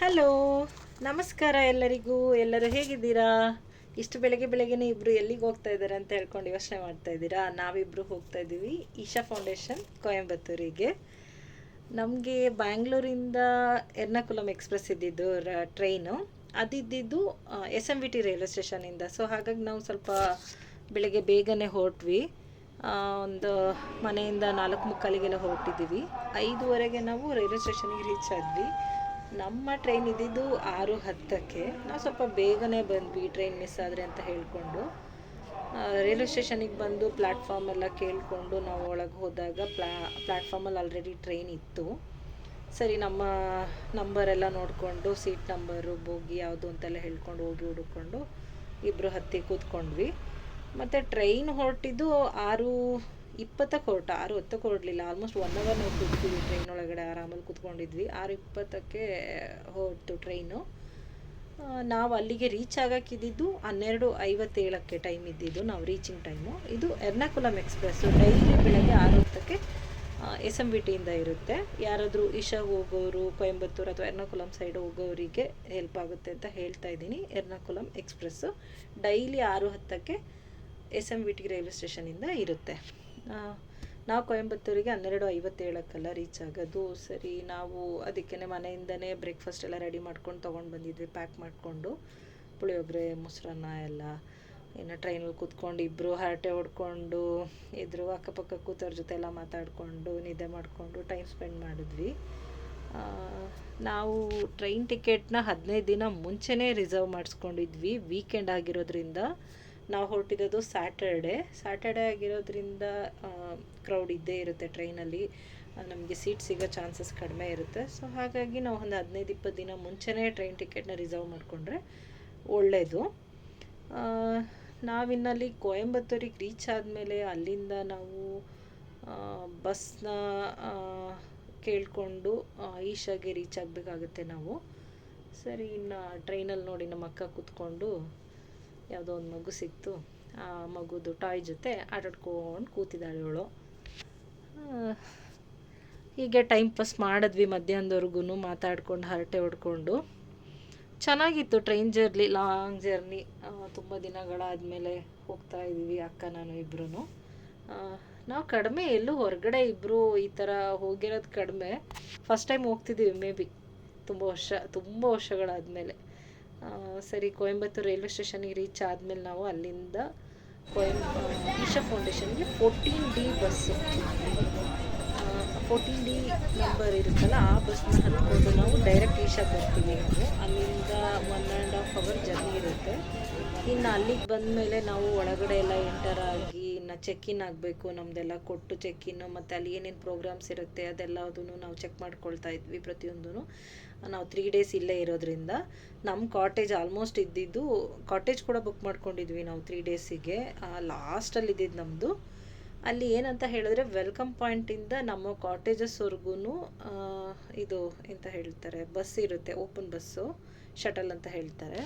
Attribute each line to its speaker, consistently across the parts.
Speaker 1: Hello, ನಮಸ್ಕಾರ ಎಲ್ಲರಿಗೂ. ಎಲ್ಲರೂ ಹೇಗಿದ್ದೀರಾ? ಇಷ್ಟು ಬೆಳಗ್ಗೆನೇ ಇಬ್ಬರು ಎಲ್ಲಿಗೆ ಹೋಗ್ತಾ ಇದ್ದಾರೆ ಅಂತ ಹೇಳ್ಕೊಂಡು ಯೋಚನೆ ಮಾಡ್ತಾ ಇದ್ದೀರಾ? ನಾವಿಬ್ಬರು ಹೋಗ್ತಾ ಇದ್ದೀವಿ ಈಶಾ ಫೌಂಡೇಶನ್ ಕೊಯಂಬತ್ತೂರಿಗೆ. ನಮಗೆ ಬ್ಯಾಂಗ್ಳೂರಿಂದ ಎರ್ನಾಕುಲಂ ಎಕ್ಸ್ಪ್ರೆಸ್ ಇದ್ದಿದ್ದು ಟ್ರೈನು, ಅದಿದ್ದು SMVT ರೈಲ್ವೆ ಸ್ಟೇಷನಿಂದ. ಸೊ ಹಾಗಾಗಿ ನಾವು ಸ್ವಲ್ಪ ಬೆಳಗ್ಗೆ ಬೇಗನೆ ಹೊರಟ್ವಿ. ಒಂದು ಮನೆಯಿಂದ 4:45 ಹೊರಟಿದ್ದೀವಿ. 5:15 ನಾವು ರೈಲ್ವೆ ಸ್ಟೇಷನಿಗೆ ರೀಚ್ ಆದ್ವಿ. ನಮ್ಮ ಟ್ರೈನ್ ಇದ್ದಿದ್ದು 6:10ಕ್ಕೆ. ನಾವು ಸ್ವಲ್ಪ ಬೇಗನೆ ಬಂದ್ವಿ, ಟ್ರೈನ್ ಮಿಸ್ ಆದರೆ ಅಂತ ಹೇಳಿಕೊಂಡು. ರೈಲ್ವೆ ಸ್ಟೇಷನಿಗೆ ಬಂದು ಪ್ಲ್ಯಾಟ್ಫಾರ್ಮ್ ಎಲ್ಲ ಕೇಳಿಕೊಂಡು ನಾವು ಒಳಗೆ ಹೋದಾಗ ಪ್ಲ್ಯಾಟ್ಫಾರ್ಮಲ್ಲಿ ಆಲ್ರೆಡಿ ಟ್ರೈನ್ ಇತ್ತು. ಸರಿ, ನಮ್ಮ ನಂಬರೆಲ್ಲ ನೋಡಿಕೊಂಡು ಸೀಟ್ ನಂಬರು, ಬೋಗಿ ಯಾವುದು ಅಂತೆಲ್ಲ ಹೇಳ್ಕೊಂಡು ಹೋಗಿ ಹುಡುಕೊಂಡು ಇಬ್ಬರು ಹತ್ತಿ ಕೂತ್ಕೊಂಡ್ವಿ. ಮತ್ತು ಟ್ರೈನ್ ಹೊರಟಿದ್ದು 6:20ಕ್ಕೆ ಹೊರಟ, 6:10ಕ್ಕೆ ಹೊರಡಲಿಲ್ಲ. ಆಲ್ಮೋಸ್ಟ್ 1 ಅವರ್ ನಾವು ಕೂತ್ತೀವಿ ಟ್ರೈನ್ ಒಳಗಡೆ, ಆರಾಮಲ್ಲಿ ಕೂತ್ಕೊಂಡಿದ್ವಿ. 6:20ಕ್ಕೆ ಹೊರಟು ಟ್ರೈನು. ನಾವು ಅಲ್ಲಿಗೆ ರೀಚ್ ಆಗೋಕ್ಕಿದ್ದು 12:57ಕ್ಕೆ ಟೈಮ್ ಇದ್ದಿದ್ದು ನಾವು ರೀಚಿಂಗ್ ಟೈಮು. ಇದು ಎರ್ನಾಕುಲಂ ಎಕ್ಸ್ಪ್ರೆಸ್ಸು, ಡೈಲಿ ಬೆಳಗ್ಗೆ 6:10ಕ್ಕೆ SMVTಯಿಂದ ಇರುತ್ತೆ. ಯಾರಾದರೂ ಈಶಾ ಹೋಗೋರು, ಕೊಯಂಬತ್ತೂರು ಅಥವಾ ಎರ್ನಾಕುಲಂ ಸೈಡ್ ಹೋಗೋರಿಗೆ ಹೆಲ್ಪ್ ಆಗುತ್ತೆ ಅಂತ ಹೇಳ್ತಾ ಇದ್ದೀನಿ. ಎರ್ನಾಕುಲಂ ಎಕ್ಸ್ಪ್ರೆಸ್ಸು ಡೈಲಿ 6:10ಕ್ಕೆ SMVT ರೈಲ್ವೆ ಸ್ಟೇಷನಿಂದ ಇರುತ್ತೆ. ನಾವು ಕೊಯಂಬತ್ತೂರಿಗೆ 12:57ಕ್ಕೆಲ್ಲ ರೀಚ್ ಆಗೋದು. ಸರಿ, ನಾವು ಅದಕ್ಕೆ ಮನೆಯಿಂದನೇ ಬ್ರೇಕ್ಫಾಸ್ಟ್ ಎಲ್ಲ ರೆಡಿ ಮಾಡ್ಕೊಂಡು ತೊಗೊಂಡು ಬಂದಿದ್ವಿ, ಪ್ಯಾಕ್ ಮಾಡಿಕೊಂಡು. ಪುಳಿಯೋಗರೆ, ಮೊಸರನ್ನ ಎಲ್ಲ. ಇನ್ನು ಟ್ರೈನಲ್ಲಿ ಕೂತ್ಕೊಂಡು ಇಬ್ಬರು ಹರಟೆ ಹೊಡ್ಕೊಂಡು ಇದ್ರು, ಅಕ್ಕಪಕ್ಕ ಕೂತವ್ರ ಜೊತೆ ಎಲ್ಲ ಮಾತಾಡಿಕೊಂಡು ನಿದ್ದೆ ಮಾಡಿಕೊಂಡು ಟೈಮ್ ಸ್ಪೆಂಡ್ ಮಾಡಿದ್ವಿ. ನಾವು ಟ್ರೈನ್ ಟಿಕೆಟ್ನ 15 ದಿನ ಮುಂಚೆನೇ ರಿಸರ್ವ್ ಮಾಡಿಸ್ಕೊಂಡಿದ್ವಿ. ವೀಕೆಂಡ್ ಆಗಿರೋದ್ರಿಂದ ನಾವು ಹೊರಟಿದ್ದು ಸ್ಯಾಟರ್ಡೇ ಆಗಿರೋದ್ರಿಂದ ಕ್ರೌಡ್ ಇದ್ದೇ ಇರುತ್ತೆ ಟ್ರೈನಲ್ಲಿ, ನಮಗೆ ಸೀಟ್ ಸಿಗೋ ಚಾನ್ಸಸ್ ಕಡಿಮೆ ಇರುತ್ತೆ. ಸೊ ಹಾಗಾಗಿ ನಾವು ಒಂದು 15-20 ದಿನ ಮುಂಚೆನೇ ಟ್ರೈನ್ ಟಿಕೆಟ್ನ ರಿಸರ್ವ್ ಮಾಡಿಕೊಂಡ್ರೆ ಒಳ್ಳೆಯದು. ನಾವಿನ್ನಲ್ಲಿ ಕೊಯಂಬತ್ತೂರಿಗೆ ರೀಚ್ ಆದಮೇಲೆ ಅಲ್ಲಿಂದ ನಾವು ಬಸ್ನ ಕೇಳಿಕೊಂಡು ಈಶಾಗೆ ರೀಚ್ ಆಗಬೇಕಾಗುತ್ತೆ ನಾವು. ಸರಿ, ಇನ್ನು ಟ್ರೈನಲ್ಲಿ ನೋಡಿ ನಮ್ಮ ಅಕ್ಕ ಕೂತ್ಕೊಂಡು ಯಾವುದೋ ಒಂದು ಮಗು ಸಿಕ್ತು, ಆ ಮಗುದು ಟಾಯ್ ಜೊತೆ ಆಟಾಡ್ಕೊಂಡು ಕೂತಿದ್ದಾಳೆ ಇವಳು. ಹೀಗೆ ಟೈಮ್ ಪಾಸ್ ಮಾಡಿದ್ವಿ ಮಧ್ಯಾಹ್ನದವರೆಗೂ ಮಾತಾಡ್ಕೊಂಡು ಹರಟೆ ಹೊಡ್ಕೊಂಡು. ಚೆನ್ನಾಗಿತ್ತು ಟ್ರೈನ್ ಜರ್ನಿ, ಲಾಂಗ್ ಜರ್ನಿ. ತುಂಬ ದಿನಗಳಾದಮೇಲೆ ಹೋಗ್ತಾ ಇದ್ದೀವಿ ಅಕ್ಕ ನಾನು ಇಬ್ಬರೂ. ನಾವು ಕಡಿಮೆ ಎಲ್ಲೂ ಹೊರಗಡೆ ಇಬ್ಬರು ಈ ಥರ ಹೋಗಿರೋದು ಕಡಿಮೆ. ಫಸ್ಟ್ ಟೈಮ್ ಹೋಗ್ತಿದ್ದೀವಿ ಮೇ ಬಿ ತುಂಬ ವರ್ಷಗಳಾದಮೇಲೆ. ಸರಿ, ಕೊಯಂಬತ್ತೂರು ರೈಲ್ವೆ ಸ್ಟೇಷನಿಗೆ ರೀಚ್ ಆದಮೇಲೆ ನಾವು ಅಲ್ಲಿಂದ Isha ಫೌಂಡೇಶನ್ಗೆ 14D bus, 14D number ಇರುತ್ತಲ್ಲ, ಆ ಬಸ್ನ ಹತ್ಕೊಂಡು ನಾವು ಡೈರೆಕ್ಟ್ ಈಶಾಗೆ ಬರ್ತೀವಿ. ನಾವು ಅಲ್ಲಿಂದ 1.5 ಅವರ್ ಜರ್ನಿ ಇರುತ್ತೆ. ಇನ್ನು ಅಲ್ಲಿಗೆ ಬಂದಮೇಲೆ ನಾವು ಒಳಗಡೆ ಎಲ್ಲ ಎಂಟರ್ ಆಗಿ ಇನ್ನು ಚೆಕ್-ಇನ್ ಆಗಬೇಕು. ನಮ್ಮದೆಲ್ಲ ಕೊಟ್ಟು ಚೆಕ್-ಇನ್ನು, ಮತ್ತು ಅಲ್ಲಿ ಏನೇನು ಪ್ರೋಗ್ರಾಮ್ಸ್ ಇರುತ್ತೆ ಅದೆಲ್ಲದನ್ನು ನಾವು ಚೆಕ್ ಮಾಡ್ಕೊಳ್ತಾ ಇದ್ವಿ. ಪ್ರತಿಯೊಂದೂ ನಾವು 3 ಡೇಸ್ ಇಲ್ಲೇ ಇರೋದ್ರಿಂದ ನಮ್ಮ ಕಾಟೇಜ್ ಆಲ್ಮೋಸ್ಟ್ ಇದ್ದಿದ್ದು, ಕಾಟೇಜ್ ಕೂಡ ಬುಕ್ ಮಾಡ್ಕೊಂಡಿದ್ವಿ ನಾವು 3 ಡೇಸಿಗೆ. ಲಾಸ್ಟಲ್ಲಿ ಇದ್ದಿದ್ದು ನಮ್ಮದು. ಅಲ್ಲಿ ಏನಂತ ಹೇಳಿದ್ರೆ, ವೆಲ್ಕಮ್ ಪಾಯಿಂಟಿಂದ ನಮ್ಮ ಕಾಟೇಜಸ್ವರೆಗೂ ಇದು ಎಂತ ಹೇಳ್ತಾರೆ, ಬಸ್ ಇರುತ್ತೆ, ಓಪನ್ ಬಸ್ಸು, ಶಟಲ್ ಅಂತ ಹೇಳ್ತಾರೆ,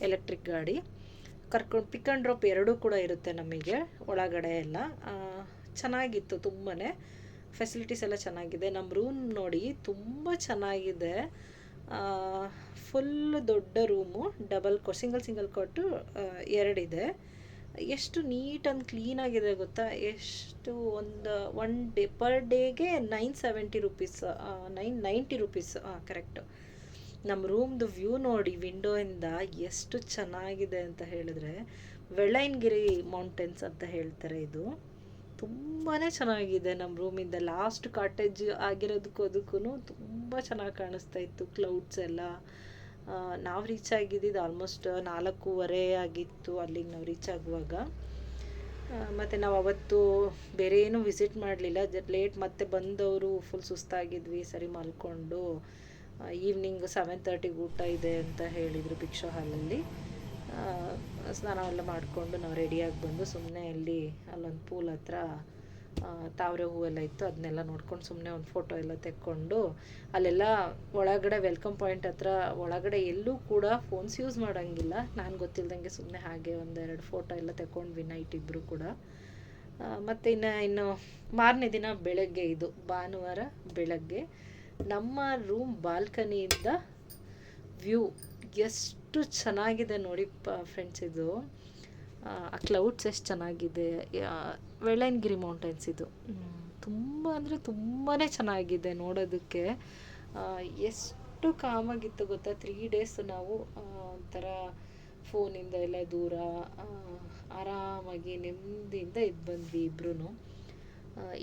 Speaker 1: ಎಲೆಕ್ಟ್ರಿಕ್ ಗಾಡಿ ಕರ್ಕೊಂಡು ಪಿಕ್ ಆ್ಯಂಡ್ ಡ್ರಾಪ್ ಎರಡೂ ಕೂಡ ಇರುತ್ತೆ ನಮಗೆ ಒಳಗಡೆ ಎಲ್ಲ. ಚೆನ್ನಾಗಿತ್ತು, ತುಂಬಾ ಫೆಸಿಲಿಟೀಸ್ ಎಲ್ಲ ಚೆನ್ನಾಗಿದೆ. ನಮ್ಮ ರೂಮ್ ನೋಡಿ ತುಂಬ ಚೆನ್ನಾಗಿದೆ. ಫುಲ್ ದೊಡ್ಡ ರೂಮು, ಸಿಂಗಲ್ ಕಾಟು 2 ಇದೆ. ಎಷ್ಟು ನೀಟ್ ಆ್ಯಂಡ್ ಕ್ಲೀನಾಗಿದೆ ಗೊತ್ತಾ? ಎಷ್ಟು ಒನ್ ಡೇ ಪರ್ ಡೇಗೆ 970 ರುಪೀಸ್, 990 ರುಪೀಸ್, ಕರೆಕ್ಟು. ನಮ್ಮ ರೂಮ್ದು ವ್ಯೂ ನೋಡಿ ವಿಂಡೋಯಿಂದ ಎಷ್ಟು ಚೆನ್ನಾಗಿದೆ ಅಂತ ಹೇಳಿದ್ರೆ, ವೆಳ್ಳೈನ್ಗಿರಿ ಮೌಂಟೇನ್ಸ್ ಅಂತ ಹೇಳ್ತಾರೆ. ಇದು ತುಂಬಾ ಚೆನ್ನಾಗಿದೆ. ನಮ್ಮ ರೂಮಿಂದ ಲಾಸ್ಟ್ ಕಾಟೇಜ್ ಆಗಿರೋದಕ್ಕೂ ಅದಕ್ಕೂ ತುಂಬ ಚೆನ್ನಾಗಿ ಕಾಣಿಸ್ತಾ ಇತ್ತು, ಕ್ಲೌಡ್ಸ್ ಎಲ್ಲ. ನಾವು ರೀಚ್ ಆಗಿದ್ದು ಆಲ್ಮೋಸ್ಟ್ 4:15 ಆಗಿತ್ತು ಅಲ್ಲಿಗೆ ನಾವು ರೀಚ್ ಆಗುವಾಗ. ಮತ್ತು ನಾವು ಅವತ್ತು ಬೇರೆ ಏನೂ ವಿಸಿಟ್ ಮಾಡಲಿಲ್ಲ, ಲೇಟ್ ಮತ್ತೆ ಬಂದವರು ಫುಲ್ ಸುಸ್ತಾಗಿದ್ವಿ. ಸರಿ ಮಲ್ಕೊಂಡು ಈವ್ನಿಂಗ್ 7:30ಗೆ ಊಟ ಇದೆ ಅಂತ ಹೇಳಿದರು ಭಿಕ್ಷಾ ಹಾಲಲ್ಲಿ. ಸ್ನಾನ ಎಲ್ಲ ಮಾಡಿಕೊಂಡು ನಾವು ರೆಡಿಯಾಗಿ ಬಂದು ಸುಮ್ಮನೆ ಅಲ್ಲೊಂದು ಪೂಲ್ ಹತ್ರ ತಾವರೆ ಹೂವೆಲ್ಲ ಇತ್ತು, ಅದನ್ನೆಲ್ಲ ನೋಡ್ಕೊಂಡು ಸುಮ್ಮನೆ ಒಂದು ಫೋಟೋ ಎಲ್ಲ ತೆಕ್ಕೊಂಡು ಅಲ್ಲೆಲ್ಲ ಒಳಗಡೆ ವೆಲ್ಕಮ್ ಪಾಯಿಂಟ್ ಹತ್ರ ಒಳಗಡೆ ಎಲ್ಲೂ ಕೂಡ ಫೋನ್ಸ್ ಯೂಸ್ ಮಾಡೋಂಗಿಲ್ಲ. ನಾನು ಗೊತ್ತಿಲ್ದಂಗೆ ಸುಮ್ಮನೆ ಹಾಗೆ ಒಂದೆರಡು ಫೋಟೋ ಎಲ್ಲ ತೆಕ್ಕೊಂಡ್ವಿ ನೈಟ್ ಇಬ್ಬರು ಕೂಡ. ಮತ್ತು ಇನ್ನು ಮಾರನೇ ದಿನ ಬೆಳಗ್ಗೆ, ಇದು ಭಾನುವಾರ ಬೆಳಗ್ಗೆ ನಮ್ಮ ರೂಮ್ ಬಾಲ್ಕನಿಯಿಂದ ವ್ಯೂ ಎಷ್ಟು ಚೆನ್ನಾಗಿದೆ ನೋಡಿ ಫ್ರೆಂಡ್ಸ್. ಇದು ಆ ಕ್ಲೌಡ್ಸ್ ಎಷ್ಟು ಚೆನ್ನಾಗಿದೆ. ವೆಳ್ಳಯನಗಿರಿ ಮೌಂಟೇನ್ಸ್ ಇದು ತುಂಬ ಅಂದರೆ ತುಂಬಾ ಚೆನ್ನಾಗಿದೆ ನೋಡೋದಕ್ಕೆ. ಎಷ್ಟು ಕಾಮಾಗಿತ್ತು ಗೊತ್ತಾ. 3 ಡೇಸ್ ನಾವು ಒಂಥರ ಫೋನಿಂದ ಎಲ್ಲ ದೂರ ಆರಾಮಾಗಿ ನೆಮ್ಮದಿಯಿಂದ ಇದ್ದು ಬಂದ್ವಿ ಇಬ್ಬರೂ.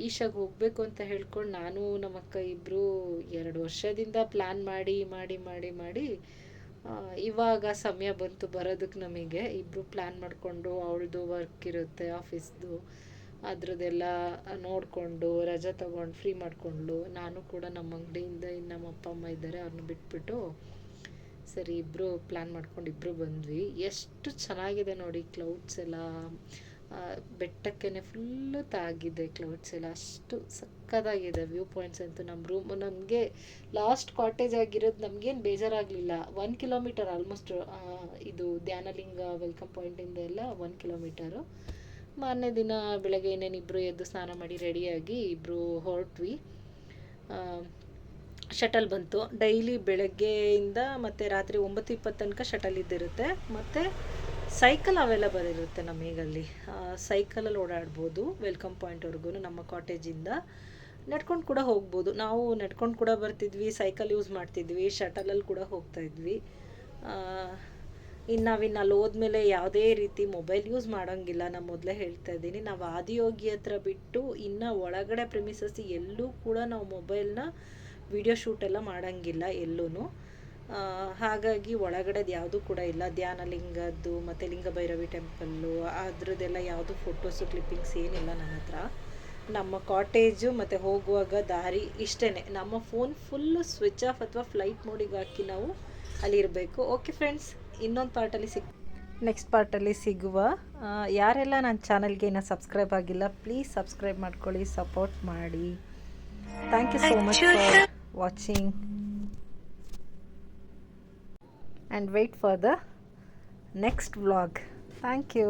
Speaker 1: ಈಶಾಗೆ ಹೋಗಬೇಕು ಅಂತ ಹೇಳ್ಕೊಂಡು ನಾನು ನಮ್ಮ ಅಕ್ಕ ಇಬ್ಬರು 2 ವರ್ಷದಿಂದ ಪ್ಲ್ಯಾನ್ ಮಾಡಿ ಮಾಡಿ ಮಾಡಿ ಮಾಡಿ ಇವಾಗ ಸಮಯ ಬಂತು ಬರೋದಕ್ಕೆ ನಮಗೆ. ಇಬ್ಬರು ಪ್ಲ್ಯಾನ್ ಮಾಡಿಕೊಂಡು ಅವಳದು ವರ್ಕ್ ಇರುತ್ತೆ ಆಫೀಸ್ದು, ಅದ್ರದ್ದೆಲ್ಲ ನೋಡಿಕೊಂಡು ರಜೆ ತೊಗೊಂಡು ಫ್ರೀ ಮಾಡಿಕೊಂಡು, ನಾನು ಕೂಡ ನಮ್ಮ ಅಂಗಡಿಯಿಂದ ಇನ್ನು ನಮ್ಮ ಅಪ್ಪ ಅಮ್ಮ ಇದ್ದಾರೆ ಅವ್ರನ್ನ ಬಿಟ್ಬಿಟ್ಟು ಸರಿ ಇಬ್ಬರು ಪ್ಲ್ಯಾನ್ ಮಾಡ್ಕೊಂಡು ಇಬ್ಬರು ಬಂದ್ವಿ. ಎಷ್ಟು ಚೆನ್ನಾಗಿದೆ ನೋಡಿ ಕ್ಲೌಡ್ಸ್ ಎಲ್ಲ. ಬೆಟ್ಟಕ್ಕೇ ಫುಲ್ಲು ತಾಗಿದೆ ಕ್ಲೌಡ್ಸ್ ಎಲ್ಲ, ಅಷ್ಟು ಸಕ್ಕತ್ತಾಗಿದೆ ವ್ಯೂ ಪಾಯಿಂಟ್ಸ್ ಅಂತೂ. ನಮ್ಮ ರೂಮ್ ನಮಗೆ ಲಾಸ್ಟ್ ಕಾಟೇಜ್ ಆಗಿರೋದು ನಮಗೇನು ಬೇಜಾರಾಗಲಿಲ್ಲ. 1 ಕಿಲೋಮೀಟರ್ ಆಲ್ಮೋಸ್ಟ್ ಇದು ಧ್ಯಾನಲಿಂಗ ವೆಲ್ಕಮ್ ಪಾಯಿಂಟಿಂದ ಎಲ್ಲ 1 ಕಿಲೋಮೀಟರು. ಮಾರನೇ ದಿನ ಬೆಳಗ್ಗೆ ಇನ್ನೇನಿಬ್ಬರು ಎದ್ದು ಸ್ನಾನ ಮಾಡಿ ರೆಡಿಯಾಗಿ ಇಬ್ಬರು ಹೊರಟ್ವಿ. ಶಟಲ್ ಬಂತು ಡೈಲಿ ಬೆಳಗ್ಗೆಯಿಂದ ಮತ್ತು ರಾತ್ರಿ 9:20 ತನಕ ಶಟಲ್ ಇದ್ದಿರುತ್ತೆ. ಮತ್ತು ಸೈಕಲ್ ಅವೈಲಬಲ್ ಇರುತ್ತೆ ನಮಗಲ್ಲಿ. ಸೈಕಲಲ್ಲಿ ಓಡಾಡ್ಬೋದು ವೆಲ್ಕಮ್ ಪಾಯಿಂಟ್ವರೆಗೂ. ನಮ್ಮ ಕಾಟೇಜಿಂದ ನಡ್ಕೊಂಡು ಕೂಡ ಹೋಗ್ಬೋದು. ನಾವು ನಡ್ಕೊಂಡು ಕೂಡ ಬರ್ತಿದ್ವಿ, ಸೈಕಲ್ ಯೂಸ್ ಮಾಡ್ತಿದ್ವಿ, ಶಟಲಲ್ಲಿ ಕೂಡ ಹೋಗ್ತಾಯಿದ್ವಿ. ಇನ್ನು ಅಲ್ಲಿ ಹೋದ್ಮೇಲೆ ಯಾವುದೇ ರೀತಿ ಮೊಬೈಲ್ ಯೂಸ್ ಮಾಡೋಂಗಿಲ್ಲ. ನಾನು ಮೊದಲೇ ಹೇಳ್ತಾ ಇದ್ದೀನಿ, ನಾವು ಆದಿಯೋಗಿ ಹತ್ರ ಬಿಟ್ಟು ಇನ್ನು ಒಳಗಡೆ ಪ್ರಿಮಿಸಸ್ ಎಲ್ಲೂ ಕೂಡ ನಾವು ಮೊಬೈಲ್ನ ವಿಡಿಯೋ ಶೂಟೆಲ್ಲ ಮಾಡೋಂಗಿಲ್ಲ ಎಲ್ಲೂ. ಹಾಗಾಗಿ ಒಳಗಡೆದು ಯಾವುದೂ ಕೂಡ ಇಲ್ಲ. ಧ್ಯಾನಲಿಂಗದ್ದು ಮತ್ತು ಲಿಂಗಭೈರವಿ ಟೆಂಪಲ್ಲು ಅದ್ರದ್ದೆಲ್ಲ ಯಾವುದು ಫೋಟೋಸು ಕ್ಲಿಪ್ಪಿಂಗ್ಸ್ ಏನಿಲ್ಲ ನನ್ನ ಹತ್ರ. ನಮ್ಮ ಕಾಟೇಜು ಮತ್ತು ಹೋಗುವಾಗ ದಾರಿ ಇಷ್ಟೇ. ನಮ್ಮ ಫೋನ್ ಫುಲ್ಲು ಸ್ವಿಚ್ ಆಫ್ ಅಥವಾ ಫ್ಲೈಟ್ ಮೋಡಿಗೆ ಹಾಕಿ ನಾವು ಅಲ್ಲಿರಬೇಕು. ಓಕೆ ಫ್ರೆಂಡ್ಸ್, ಇನ್ನೊಂದು ಪಾರ್ಟಲ್ಲಿ ನೆಕ್ಸ್ಟ್ ಪಾರ್ಟಲ್ಲಿ ಸಿಗುವ. ಯಾರೆಲ್ಲ ನನ್ನ ಚಾನಲ್ಗೆ ಇನ್ನೂ ಸಬ್ಸ್ಕ್ರೈಬ್ ಆಗಿಲ್ಲ ಪ್ಲೀಸ್ ಸಬ್ಸ್ಕ್ರೈಬ್ ಮಾಡ್ಕೊಳ್ಳಿ, ಸಪೋರ್ಟ್ ಮಾಡಿ. Thank you so much for watching and wait for the next vlog. Thank you.